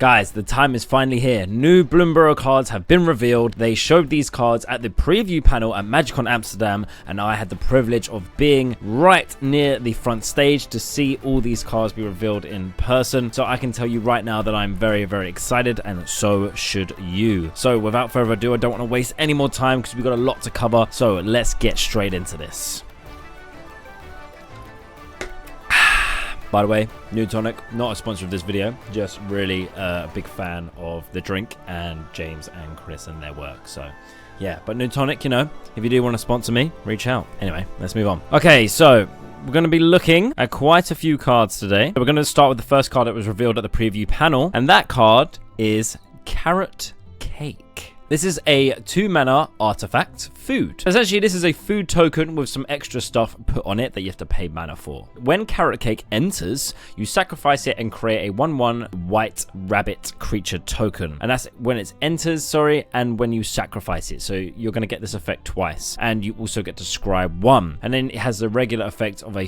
Guys, the time is finally here. New Bloomburrow cards have been revealed. They showed these cards at the preview panel at Magic Con Amsterdam, and I had the privilege of being right near the front stage to see all these cards be revealed in person. So I can tell you right now that I'm very, very excited, and so should you. So without further ado, I don't want to waste any more time because we've got a lot to cover. So let's get straight into this. By the way, New Tonic, not a sponsor of this video, just really a big fan of the drink and James and Chris and their work. So yeah, but New Tonic, you know, if you do want to sponsor me, reach out. Anyway, let's move on. Okay, so we're going to be looking at quite a few cards today. We're going to start with the first card that was revealed at the preview panel, and that card is Carrot Cake. This is a 2-mana artifact food. Essentially, this is a food token with some extra stuff put on it that you have to pay mana for. When Carrot Cake enters, you sacrifice it and create a 1/1 white rabbit creature token. And that's when it enters, and when you sacrifice it. So you're going to get this effect twice. And you also get to scribe 1. And then it has the regular effect of a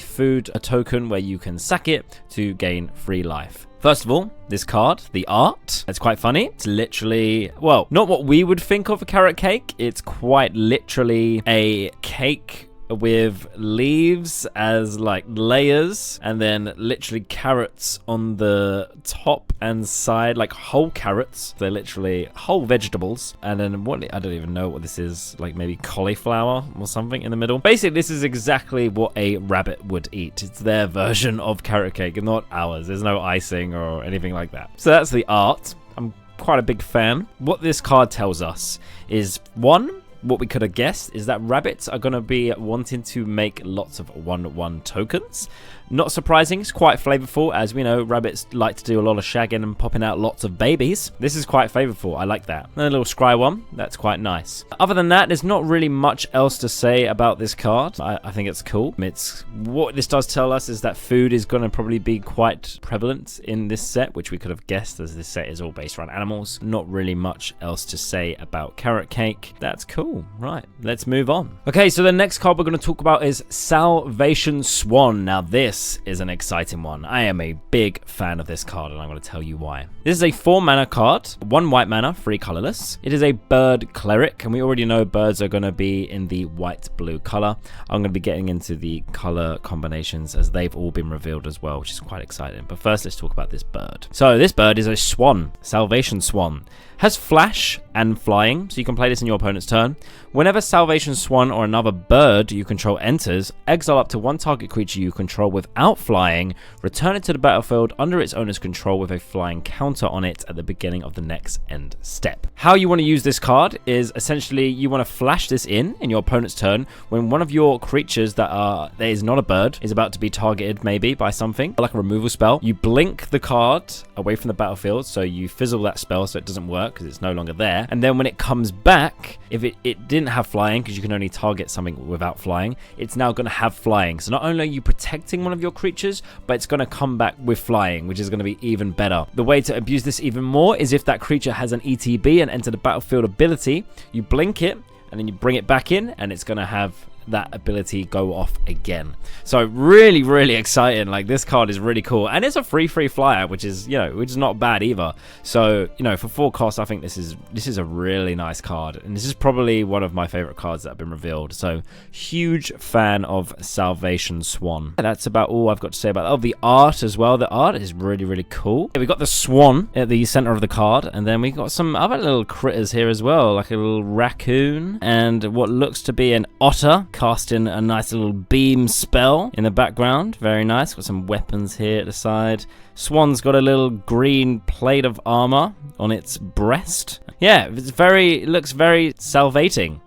token where you can sack it to gain free life. First of all, this card, the art, it's quite funny. It's literally, well, not what we would think of a carrot cake. It's quite literally a cake with leaves as like layers, and then literally carrots on the top and side, like whole carrots. They're literally whole vegetables. And then what, I don't even know what this is, like maybe cauliflower or something in the middle. Basically, this is exactly what a rabbit would eat. It's their version of carrot cake, not ours. There's no icing or anything like that. So that's the art. I'm quite a big fan. What this card tells us is, one, what we could have guessed is that rabbits are going to be wanting to make lots of 1/1 tokens. Not surprising, it's quite flavorful. As we know, rabbits like to do a lot of shagging and popping out lots of babies. This is quite flavorful, I like that. And a little scry one, that's quite nice. Other than that, there's not really much else to say about this card. I think it's cool. It's what this does tell us is that food is going to probably be quite prevalent in this set, which we could have guessed as this set is all based around animals. Not really much else to say about Carrot Cake. That's cool. Right, let's move on. Okay, so the next card we're going to talk about is Salvation Swan. Now this is an exciting one. I am a big fan of this card, and I'm going to tell you why. This is a 4-mana card, 1 white mana, 3 colorless. It is a bird cleric, and we already know birds are going to be in the white-blue color. I'm going to be getting into the color combinations as they've all been revealed as well, which is quite exciting. But first, let's talk about this bird. So this bird is a swan, Salvation Swan. Has flash and flying, so you can play this in your opponent's turn. Whenever Salvation Swan or another bird you control enters, exile up to 1 target creature you control without flying, return it to the battlefield under its owner's control with a flying counter on it at the beginning of the next end step. How you want to use this card is essentially you want to flash this in your opponent's turn when one of your creatures that is not a bird is about to be targeted maybe by something, like a removal spell. You blink the card away from the battlefield, so you fizzle that spell so it doesn't work because it's no longer there. And then when it comes back, if it didn't have flying, because you can only target something without flying, it's now going to have flying. So not only are you protecting one of your creatures, but it's going to come back with flying, which is going to be even better. The way to abuse this even more is if that creature has an ETB and enter the battlefield ability, you blink it and then you bring it back in, and it's going to have that ability go off again. So really, really exciting. Like, this card is really cool, and it's a free flyer, which is, you know, which is not bad either. So, you know, for 4 costs, I think this is a really nice card, and this is probably one of my favorite cards that have been revealed. So huge fan of Salvation Swan. That's about all I've got to say about that. Oh, the art as well. The art is really, really cool. We got the swan at the center of the card, and then we got some other little critters here as well, like a little raccoon and what looks to be an otter casting a nice little beam spell in the background. Very nice. Got some weapons here at the side. Swan's got a little green plate of armor on its breast. Yeah, it looks very salvating.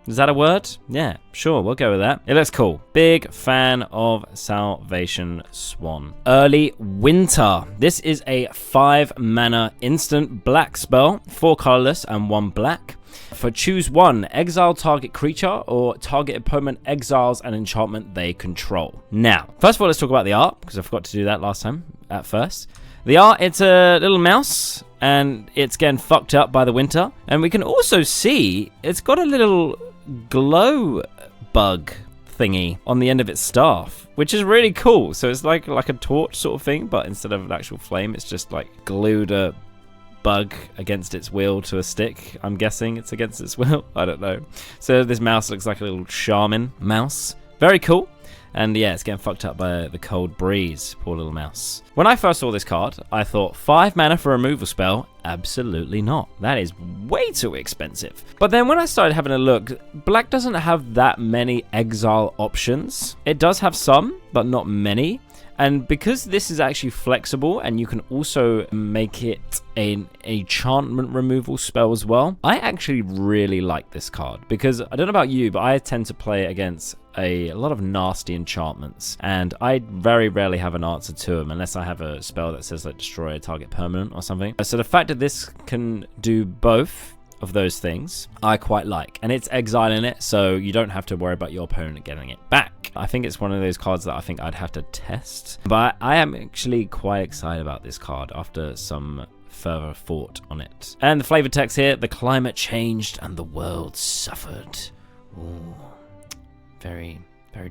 Is that a word? Yeah, sure, we'll go with that. It looks cool. Big fan of Salvation Swan. Early Winter. This is a 5-mana instant black spell, 4 colorless and 1 black. For choose 1, exile target creature or target opponent exiles an enchantment they control. Now, first of all, let's talk about the art, because I forgot to do that last time at first. The art, it's a little mouse, and it's getting fucked up by the winter. And we can also see it's got a little glow bug thingy on the end of its staff, which is really cool. So it's like a torch sort of thing, but instead of an actual flame, it's just like glued a bug against its will to a stick. I'm guessing it's against its will. I don't know. So this mouse looks like a little shaman mouse. Very cool. And yeah, it's getting fucked up by the cold breeze. Poor little mouse. When I first saw this card, I thought 5 mana for a removal spell? Absolutely not. That is way too expensive. But then when I started having a look, black doesn't have that many exile options. It does have some, but not many. And because this is actually flexible and you can also make it an enchantment removal spell as well, I actually really like this card because I don't know about you, but I tend to play against a lot of nasty enchantments and I very rarely have an answer to them unless I have a spell that says like destroy a target permanent or something. So the fact that this can do both of those things I quite like, and it's exiling it so you don't have to worry about your opponent getting it back. I think it's one of those cards that I think I'd have to test, but I am actually quite excited about this card after some further thought on it. And the flavor text here: the climate changed and the world suffered. Ooh, very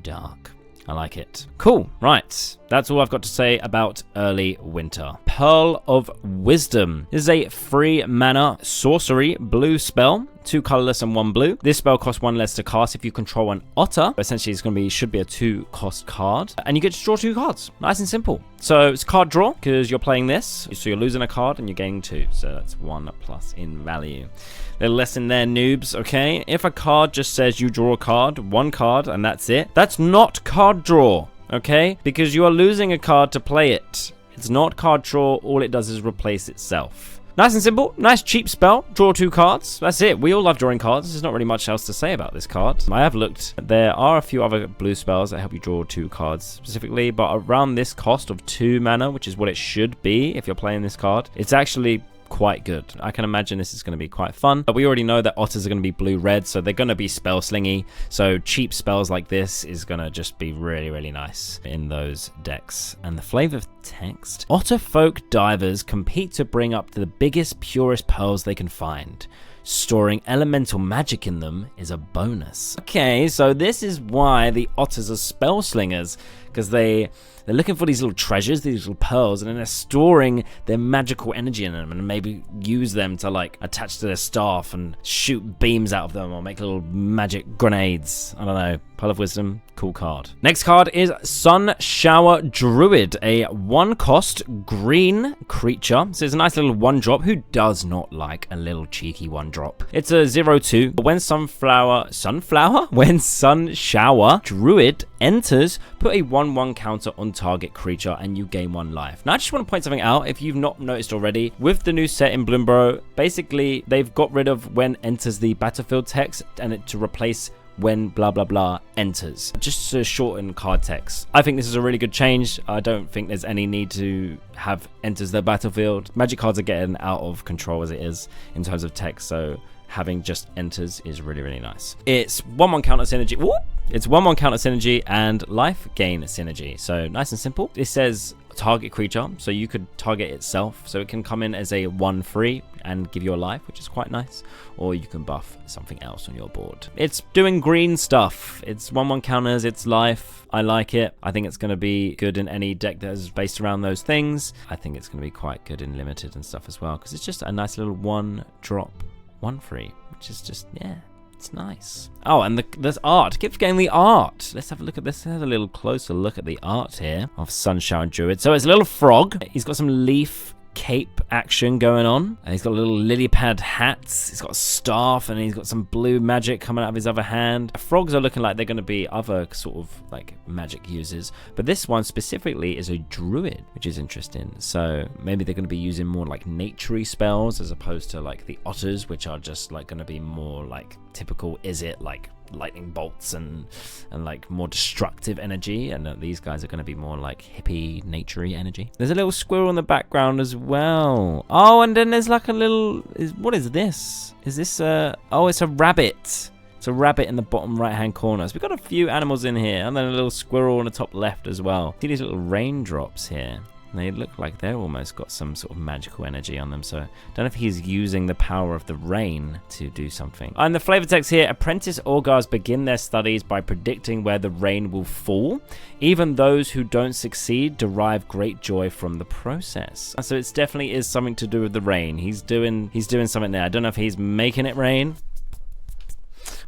dark. I like it. Cool. Right. That's all I've got to say about early winter. Pearl of Wisdom. This is a 3 mana sorcery blue spell. 2 colorless and 1 blue. This spell costs 1 less to cast if you control an otter. Essentially, it's should be a 2-cost card. And you get to draw 2 cards. Nice and simple. So it's card draw because you're playing this. So you're losing a card and you're gaining 2. So that's 1+ in value. Little lesson there, noobs, okay? If a card just says you draw a card, 1 card, and that's it, that's not card draw, okay? Because you are losing a card to play it. It's not card draw. All it does is replace itself. Nice and simple. Nice cheap spell. Draw 2 cards. That's it. We all love drawing cards. There's not really much else to say about this card. I have looked. There are a few other blue spells that help you draw 2 cards specifically, but around this cost of 2 mana, which is what it should be if you're playing this card, it's actually quite good. I can imagine this is going to be quite fun. But we already know that otters are going to be blue-red, so they're going to be spell slingy. So cheap spells like this is going to just be really nice in those decks. And the flavor text: Otterfolk divers compete to bring up the biggest, purest pearls they can find. Storing elemental magic in them is a bonus. Okay, so this is why the otters are spell slingers, because they're looking for these little treasures, these little pearls, and then they're storing their magical energy in them and maybe use them to like attach to their staff and shoot beams out of them or make little magic grenades. I don't know. Pearl of Wisdom, cool card. Next card is Sunshower Druid, a 1-cost green creature. So it's a nice little 1-drop. Who does not like a little cheeky 1-drop? It's a 0/2. When When Sunshower Druid enters, put a 1/1 counter on target creature and you gain 1 life. Now I just want to point something out if you've not noticed already. With the new set in Bloomburrow, basically they've got rid of when enters the battlefield text and it to replace when blah blah blah enters, just to shorten card text. I think this is a really good change. I don't think there's any need to have enters the battlefield. Magic cards are getting out of control as it is in terms of text, so having just enters is really nice. It's 1/1 counter synergy. Whoop! It's 1/1 counter synergy and life gain synergy. So nice and simple. It says target creature, so you could target itself. So it can come in as a 1/3 and give you a life, which is quite nice. Or you can buff something else on your board. It's doing green stuff. It's 1/1 counters, it's life. I like it. I think it's going to be good in any deck that is based around those things. I think it's going to be quite good in limited and stuff as well, because it's just a nice little 1-drop 1/3, which is just, yeah, it's nice. Oh, and there's art. Keep getting the art. Let's have a look at this. Let's have a little closer look at the art here of Sunshower Druid. So it's a little frog. He's got some leaf cape action going on, and he's got little Lillypad hats. He's got a staff, and he's got some blue magic coming out of his other hand. Frogs are looking like they're going to be other sort of like magic users, but this one specifically is a druid, which is interesting. So maybe they're going to be using more like naturey spells as opposed to like the otters, which are just like going to be more like typical like lightning bolts and like more destructive energy, and these guys are going to be more like hippie naturey energy. There's a little squirrel in the background as well. Oh, and then there's like a little, what is this? Is this oh, it's a rabbit. It's a rabbit in the bottom right hand corner. So we've got a few animals in here, and then a little squirrel in the top left as well. See these little raindrops here. They look like they're almost got some sort of magical energy on them, so don't know if he's using the power of the rain to do something. And the flavor text here, apprentice augurs begin their studies by predicting where the rain will fall. Even those who don't succeed derive great joy from the process. So it definitely is something to do with the rain. He's doing something there. I don't know if he's making it rain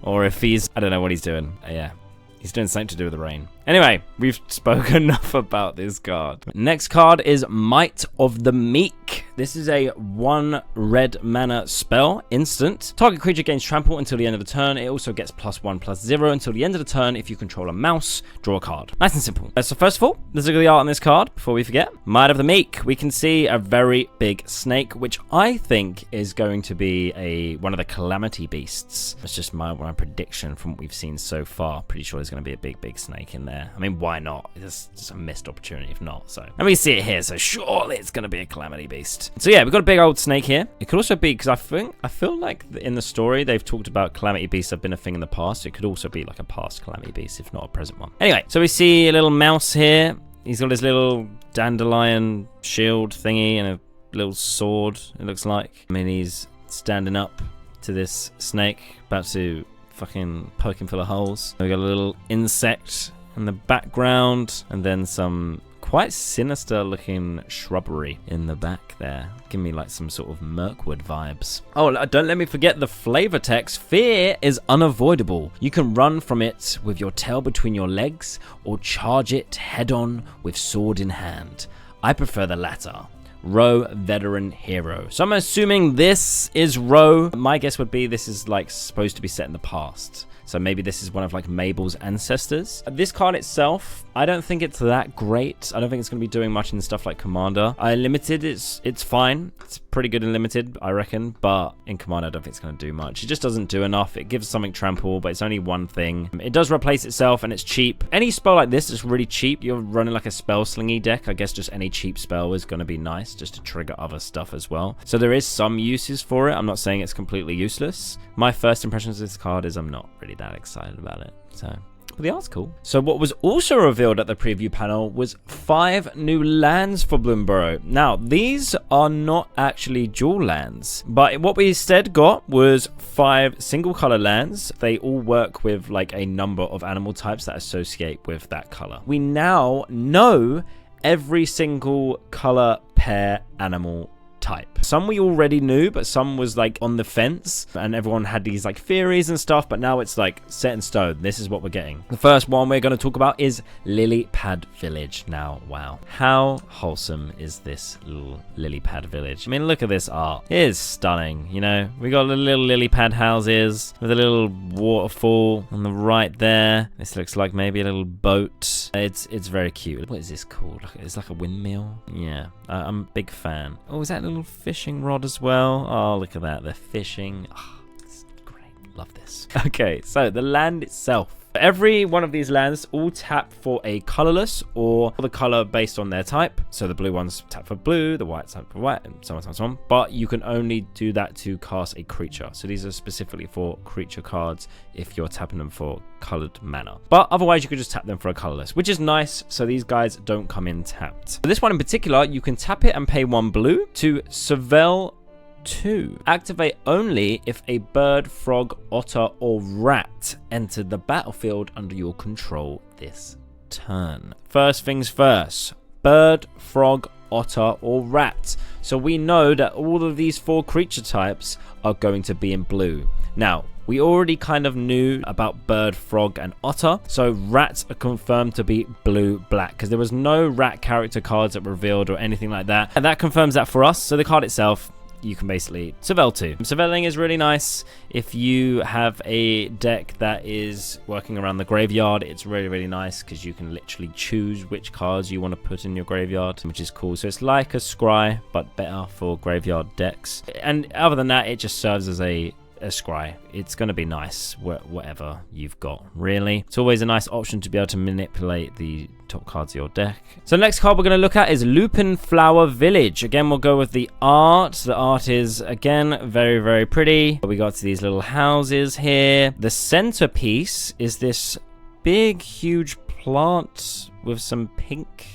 or if he's, I don't know what he's doing. Yeah. He's doing something to do with the rain. Anyway, we've spoken enough about this card. Next card is Might of the Meek. This is a 1 red mana spell, instant. Target creature gains trample until the end of the turn. It also gets +1/+0 until the end of the turn. If you control a mouse, draw a card. Nice and simple. So first of all, let's look at the art on this card before we forget. Might of the Meek. We can see a very big snake, which I think is going to be one of the calamity beasts. That's just my prediction from what we've seen so far. Pretty sure there's going to be a big snake in there. I mean, why not? It's just a missed opportunity if not. So, and we see it here, so surely it's going to be a calamity beast. So yeah, we've got a big old snake here. It could also be, because I feel like in the story they've talked about calamity beasts have been a thing in the past. It could also be like a past calamity beast, if not a present one. Anyway, so we see a little mouse here. He's got his little dandelion shield thingy and a little sword, it looks like. I mean, he's standing up to this snake, about to fucking poke him full of holes. We got a little insect in the background, and then some quite sinister looking shrubbery in the back there. Give me like some sort of Mirkwood vibes. Oh, don't let me forget the flavor text. Fear is unavoidable. You can run from it with your tail between your legs or charge it head on with sword in hand. I prefer the latter. Ro, veteran hero. So I'm assuming this is Ro. My guess would be this is like supposed to be set in the past. So maybe this is one of like Mabel's ancestors. This card itself, I don't think it's that great. I don't think it's going to be doing much in stuff like Commander. Limited, it's fine. It's pretty good in Limited, I reckon. But in Commander, I don't think it's going to do much. It just doesn't do enough. It gives something trample, but it's only one thing. It does replace itself, and it's cheap. Any spell like this is really cheap. You're running like a spell slingy deck. I guess just any cheap spell is going to be nice just to trigger other stuff as well. So there is some uses for it. I'm not saying it's completely useless. My first impressions of this card is I'm not really that excited about it. But the art's cool. So what was also revealed at the preview panel was 5 new lands for Bloomburrow. Now, these are not actually dual lands, but what we instead got was 5 single color lands. They all work with like a number of animal types that associate with that color. We now know every single color pair animal type. Some we already knew, but some was like on the fence, and everyone had these like theories and stuff, but now it's like set in stone. This is what we're getting. The first one we're going to talk about is Lillypad Village. Now, wow, how wholesome is this little Lillypad Village? I mean, look at this art. It is stunning. You know, we got the little lily pad houses with a little waterfall on the right there. This looks like maybe a little boat. It's very cute. What is this called? It's like a windmill. Yeah, I'm a big fan. Oh, is that a little fishing rod as well? Oh, look at that. They're fishing. Oh, it's great. Love this. Okay, so the land itself. Every one of these lands all tap for a colorless or the color based on their type. So the blue ones tap for blue, the white tap for white, and so on, so on. But you can only do that to cast a creature. So these are specifically for creature cards if you're tapping them for colored mana. But otherwise, you could just tap them for a colorless, which is nice. So these guys don't come in tapped. So this one in particular, you can tap it and pay 1 blue to Surveil 2. Activate only if a bird, frog, otter, or rat entered the battlefield under your control this turn. First things first, bird, frog, otter, or rat. So we know that all of these 4 creature types are going to be in blue. Now, we already kind of knew about bird, frog, and otter. So rats are confirmed to be blue-black because there was no rat character cards that were revealed or anything like that. And that confirms that for us. So the card itself, you can basically Surveil 2. Surveiling is really nice. If you have a deck that is working around the graveyard, it's really, really nice because you can literally choose which cards you want to put in your graveyard, which is cool. So it's like a scry, but better for graveyard decks. And other than that, it just serves as a scry. It's going to be nice whatever you've got, really. It's always a nice option to be able to manipulate the top cards of your deck. So the next card we're going to look at is Lupinflower Village. Again, we'll go with the art. The art is, again, very, very pretty. We got these little houses here. The centerpiece is this big, huge plant with some pink,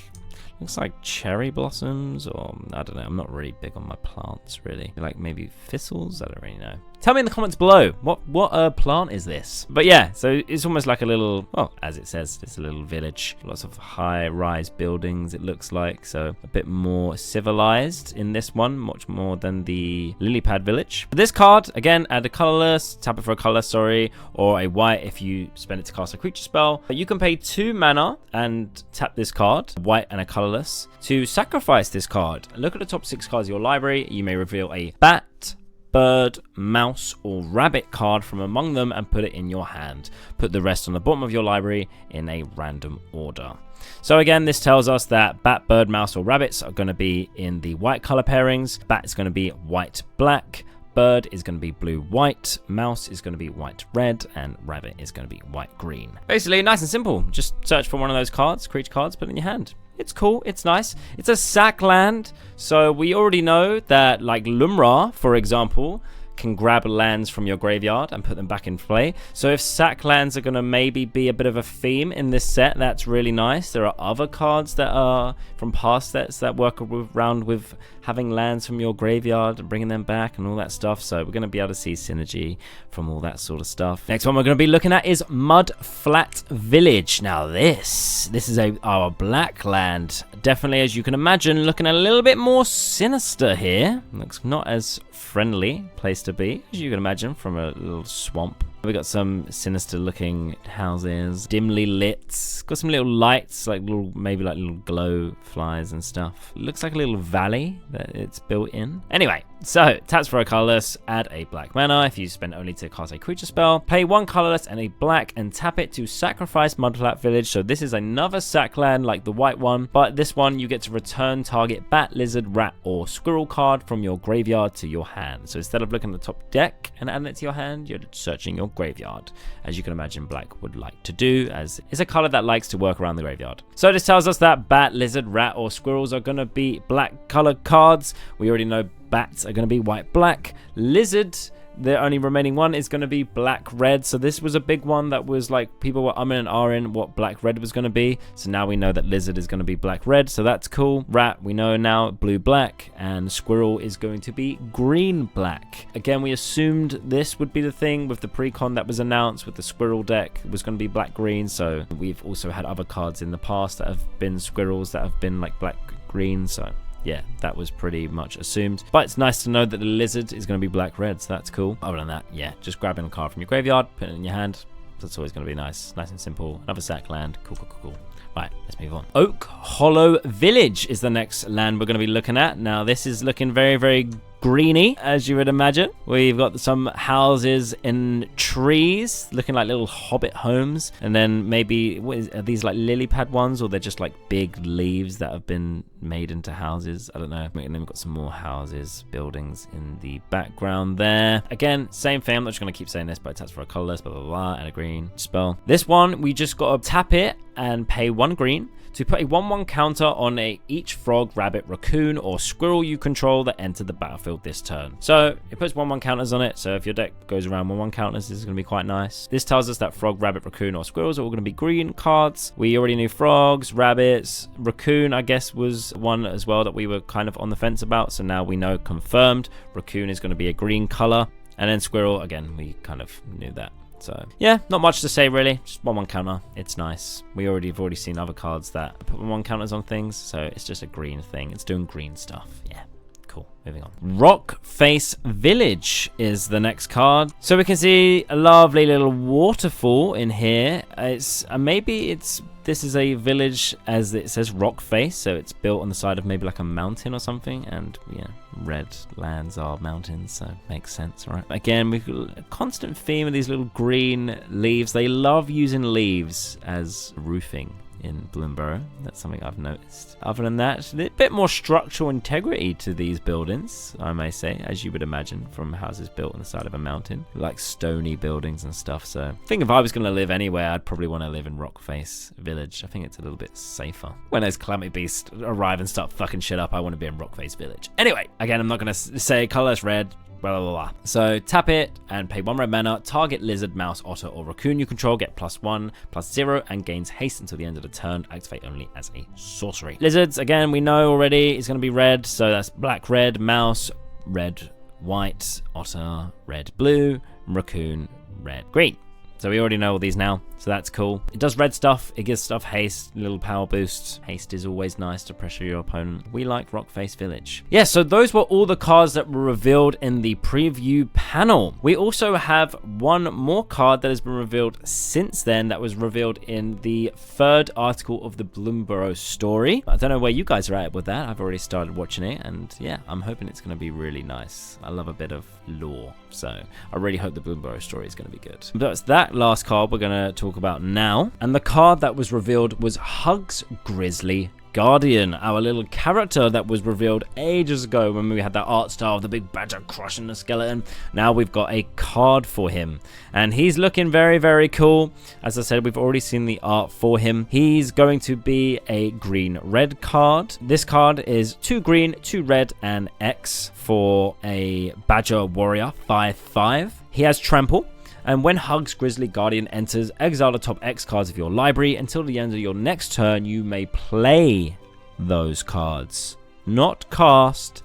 Looks like cherry blossoms, or I don't know. I'm not really big on my plants, really. Like maybe thistles? I don't really know. Tell me in the comments below, what plant is this? But yeah, so it's almost like a little, well, as it says, it's a little village. Lots of high-rise buildings, it looks like. So a bit more civilized in this one, much more than the Lillypad Village. For this card, again, add a colorless, tap it for a color, sorry, or a white if you spend it to cast a creature spell. But you can pay 2 mana and tap this card, white and a colorless, to sacrifice this card. Look at the top 6 cards of your library. You may reveal a bat, bird, mouse, or rabbit card from among them and put it in your hand. Put the rest on the bottom of your library in a random order. So again, this tells us that bat, bird, mouse, or rabbits are going to be in the white color pairings. Bat is going to be white, black. Bird is going to be blue, white. Mouse is going to be white, red. And rabbit is going to be white, green. Basically, nice and simple. Just search for one of those cards, creature cards, put it in your hand. It's cool, it's nice. It's a sack land, so we already know that, like Lumra, for example, can grab lands from your graveyard and put them back in play. So if sack lands are going to maybe be a bit of a theme in this set, that's really nice. There are other cards that are from past sets that work around with having lands from your graveyard and bringing them back and all that stuff. So we're going to be able to see synergy from all that sort of stuff. Next one we're going to be looking at is Mudflat Village. Now this is our black land. Definitely, as you can imagine, looking a little bit more sinister here. Looks not as friendly place to be, as you can imagine, from a little swamp. We got some sinister looking houses, dimly lit. Got some little lights, like little, maybe like little glow flies and stuff. Looks like a little valley that it's built in. Anyway, so taps for a colorless, add a black mana if you spend only to cast a creature spell. Pay 1 colorless and a black and tap it to sacrifice Mudflat Village. So this is another sack land like the white one, but this one you get to return target bat, lizard, rat, or squirrel card from your graveyard to your hand. So instead of looking at the top deck and adding it to your hand, you're searching your graveyard, as you can imagine black would like to do, as it's a color that likes to work around the graveyard. So this tells us that bat, lizard, rat, or squirrels are going to be black colored cards. We already know bats are going to be white, black. Lizard, the only remaining one, is going to be black red. So this was a big one that was like people were umming and ahhing what black red was going to be. So now we know that lizard is going to be black red, so that's cool. Rat, we know now, blue black, and squirrel is going to be green black. Again, we assumed this would be the thing with the pre-con that was announced with the squirrel deck. It was going to be black green. So we've also had other cards in the past that have been squirrels that have been like black green. So yeah, that was pretty much assumed. But it's nice to know that the lizard is going to be black-red, so that's cool. Other than that, yeah, just grabbing a card from your graveyard, putting it in your hand. That's always going to be nice. Nice and simple. Another sack land. Cool, cool, cool, cool. Right, let's move on. Oakhollow Village is the next land we're going to be looking at. Now, this is looking very, very greeny, as you would imagine. We've got some houses in trees, looking like little hobbit homes. And then maybe, are these like lily pad ones, or they're just like big leaves that have been made into houses? I don't know. And then we've got some more houses, buildings in the background there. Again, same thing. I'm not just going to keep saying this, but it taps for a colorless, blah, blah, blah, and a green spell. This one, we just got to tap it and pay 1 green to put a 1/1 counter on each frog, rabbit, raccoon, or squirrel you control that enter the battlefield this turn. So it puts 1/1 counters on it. So if your deck goes around 1/1 counters, this is going to be quite nice. This tells us that frog, rabbit, raccoon, or squirrels are all going to be green cards. We already knew frogs, rabbits, raccoon, I guess, was one as well that we were kind of on the fence about. So now we know, confirmed, raccoon is going to be a green color. And then squirrel, again, we kind of knew that. So yeah, not much to say really. Just 1/1 counter. It's nice. We've already seen other cards that put 1/1 counters on things, so it's just a green thing. It's doing green stuff. Yeah. Cool. Moving on. Rockface Village is the next card. So we can see a lovely little waterfall in here. This is a village, as it says, Rockface, so it's built on the side of maybe like a mountain or something, and yeah, red lands are mountains, so makes sense, right? Again, we've got a constant theme of these little green leaves. They love using leaves as roofing in Bloomburrow. That's something I've noticed. Other than that, a bit more structural integrity to these buildings, I may say, as you would imagine from houses built on the side of a mountain, like stony buildings and stuff. So I think if I was going to live anywhere, I'd probably want to live in Rockface Village. I think it's a little bit safer. When those calamity beasts arrive and start fucking shit up, I want to be in Rockface Village. Anyway, again, I'm not going to say colorless red, blah, blah, blah. So tap it and pay 1 red mana. Target lizard, mouse, otter, or raccoon you control get +1/+0 and gains haste until the end of the turn. Activate only as a sorcery. Lizards, again, we know already it's going to be red. So that's black, red, mouse, red, white, otter, red, blue, raccoon, red, green. So we already know all these now, so that's cool. It does red stuff, it gives stuff haste, little power boost. Haste is always nice to pressure your opponent. We like Rockface Village. Yeah, so those were all the cards that were revealed in the preview panel. We also have one more card that has been revealed since then that was revealed in the 3rd article of the Bloomburrow story. I don't know where you guys are at with that. I've already started watching it, and yeah, I'm hoping it's going to be really nice. I love a bit of lore, so I really hope the Bloomburrow story is going to be good. But that's that last card we're going to talk about now, and the card that was revealed was Hugs Grisley Guardian, our little character that was revealed ages ago when we had that art style of the big badger crushing the skeleton. Now we've got a card for him, and he's looking very, very cool. As I said, we've already seen the art for him. He's going to be a green-red card. This card is 2 green, 2 red, and X for a badger warrior, 5/5. He has trample. And when Hugs Grisley Guardian enters, exile the top X cards of your library. Until the end of your next turn, you may play those cards. Not cast,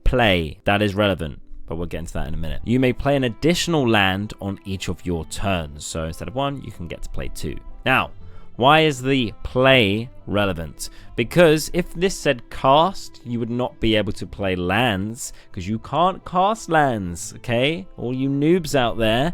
play. That is relevant, but we'll get into that in a minute. You may play an additional land on each of your turns. So instead of 1, you can get to play 2. Now, why is the play relevant? Because if this said cast, you would not be able to play lands, because you can't cast lands, okay? All you noobs out there,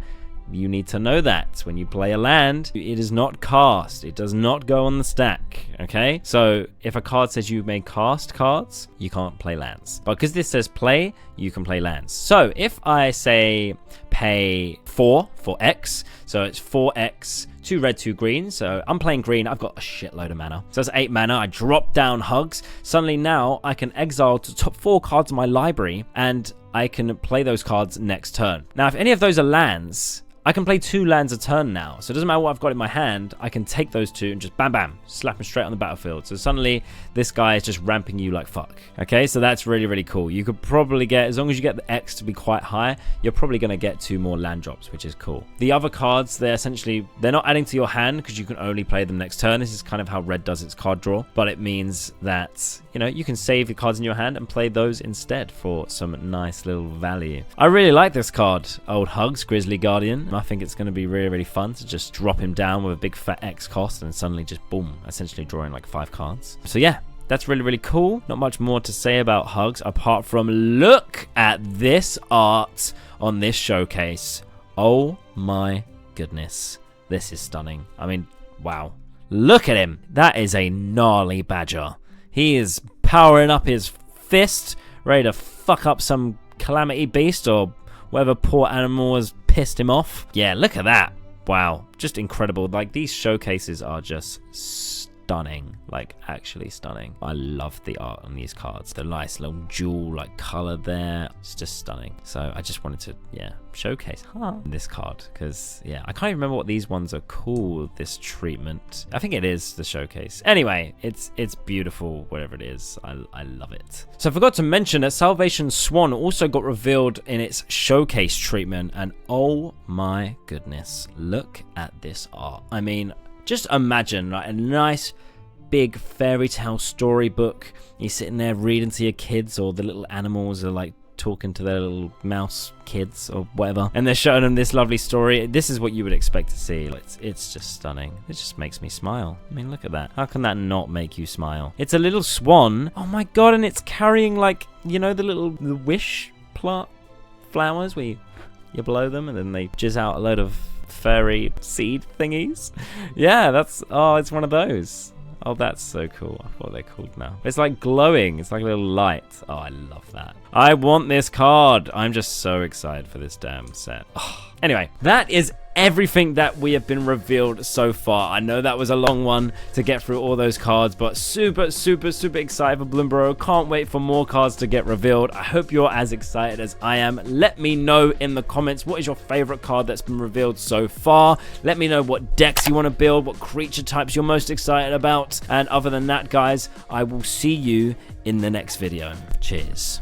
you need to know that when you play a land, it is not cast. It does not go on the stack, okay? So if a card says you may cast cards, you can't play lands. But because this says play, you can play lands. So if I say pay 4 for X, so it's 4X, 2 red, 2 green. So I'm playing green. I've got a shitload of mana. So that's 8 mana. I drop down Hugs. Suddenly now I can exile the top 4 cards of my library, and I can play those cards next turn. Now, if any of those are lands, I can play 2 lands a turn now. So it doesn't matter what I've got in my hand, I can take those 2 and just bam, bam, slap them straight on the battlefield. So suddenly this guy is just ramping you like fuck. Okay, so that's really, really cool. You could probably get, as long as you get the X to be quite high, you're probably going to get 2 more land drops, which is cool. The other cards, they're not adding to your hand because you can only play them next turn. This is kind of how red does its card draw, but it means that, you know, you can save your cards in your hand and play those instead for some nice little value. I really like this card, old Hugs Grisley Guardian. I think it's going to be really, really fun to just drop him down with a big fat X cost and suddenly just boom, essentially drawing like 5 cards. So yeah, that's really, really cool. Not much more to say about Hugs apart from look at this art on this showcase. Oh my goodness. This is stunning. I mean, wow. Look at him. That is a gnarly badger. He is powering up his fist, ready to fuck up some calamity beast or whatever poor animal has pissed him off. Yeah, look at that. Wow, just incredible. Like, these showcases are just stunning, like actually stunning. I love the art on these cards. The nice little jewel like color there. It's just stunning. So I just wanted to, yeah, showcase this card because, yeah, I can't even remember what these ones are called, this treatment. I think it is the showcase. Anyway, it's beautiful, whatever it is. I love it. So I forgot to mention that Salvation Swan also got revealed in its showcase treatment, and oh my goodness, look at this art. I mean, just imagine like a nice big fairy tale storybook. You're sitting there reading to your kids, or the little animals are like talking to their little mouse kids or whatever, and they're showing them this lovely story. This is what you would expect to see. It's just stunning. It just makes me smile. I mean, look at that. How can that not make you smile? It's a little swan. Oh my god, and it's carrying, like, you know, the wish plant flowers where you blow them and then they jizz out a load of furry seed thingies. Yeah, it's one of those. Oh, that's so cool. I forgot they're called now. It's like glowing. It's like a little light. Oh, I love that. I want this card. I'm just so excited for this damn set. Oh. Anyway, that is everything that we have been revealed so far. I know that was a long one to get through all those cards, but super excited for Bloomburrow. Can't wait for more cards to get revealed. I hope you're as excited as I am. Let me know in the comments, what is your favorite card that's been revealed so far? Let me know what decks you want to build, what creature types you're most excited about. And other than that, guys, I will see you in the next video. Cheers.